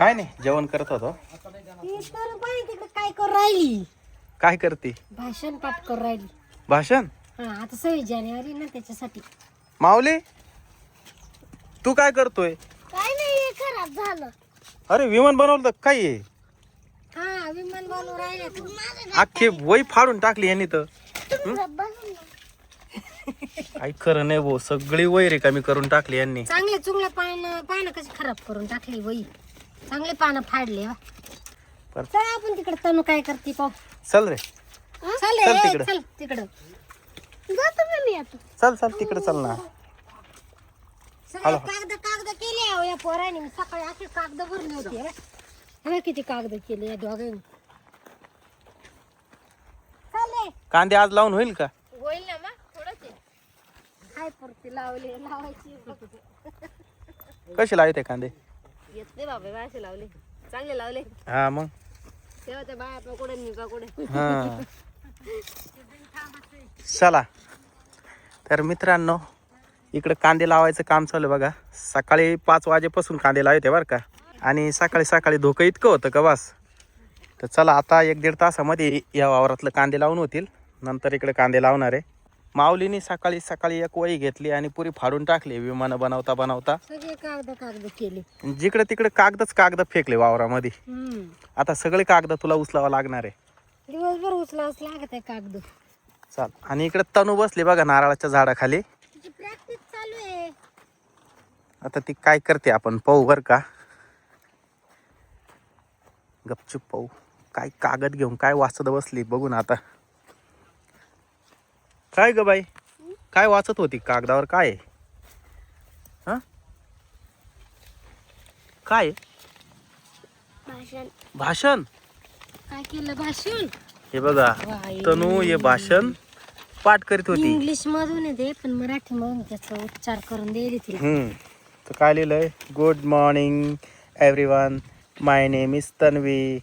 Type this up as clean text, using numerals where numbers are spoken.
काय नाही, जेवण करत होतो. तिकडे काय करू राहिली? काय करते? भाषण पाठ करू राहिली. भाषण? हा, आता 26 जानेवारी ना, त्याच्यासाठी. माऊली, तू काय करतोय? काय नाही, खराब झालं. अरे विमान बनवलं तर काय आहे? हा, विमान बनवून राहिले तू. अख्खी वही फाडून टाकली यांनी तर. काही खरं नाही भाऊ, सगळी वही रिकामी करून टाकली यांनी. चांगले चुंगले पानं कशी खराब करून टाकली वही. चांगले पानं फाडले. चल आपण तिकडे तनू काय करते पाहू. चल रे, चल चल तिकडं. चल तिकडं जातो मी आता. चल चल तिकडे चल ना. सगळे कागद केले अहो या पोराने. मी सकाळी असे कागद भरले होते. हे किती कागद केले या दोघांनी. चालले कांदे आज लावून होईल का? होईल ना मग थोडंच आहे. काय परती लावायची. कसे लावते कांदे? येते बाबा, असे लावले, चांगले लावले. हा मग तेव्हा त्या बाया पकडे मी पकडे. हा चला तर मित्रांनो, इकडे कांदे लावायचं काम चालू आहे बघा. सकाळी 5 वाजेपासून कांदे लावते बरं का. आणि सकाळी सकाळी धोकं इतकं होतं का बस. तर चला आता 1-1.5 तासामध्ये या वावरातलं कांदे लावून होतील. नंतर इकडे कांदे लावणार आहे. माऊलीने सकाळी सकाळी एक वही घेतली आणि पुरी फाडून टाकली विमानं बनवता बनवता. सगळे कागद केले. जिकडे तिकडे कागद फेकले वावरामध्ये. आता सगळे कागद तुला उचलावं लागणार आहे. दिवसभर उचलावच लागत आहे कागद. चाल. आणि इकडे तनू बसली बघा नारळाच्या झाडाखाली. तिची प्रॅक्टिस चालू आहे. आता ती काय करते आपण पाहू बर का. गपचूप पाहू. काय कागद घेऊन काय वाचत बसली बघू ना आता. काय ग बाई, काय वाचत होती कागदावर? काय आहे? हं? काय आहे? भाषण. भाषण? काय केलं भाषण? हे बघा तनू हे भाषण पाठ करीत होती. इंग्लिश मधून येते पण मराठी मधून त्याचा उच्चार करून द्यायला तिला. तर काय लिहिलंय? Good morning everyone, my name is Tanvi.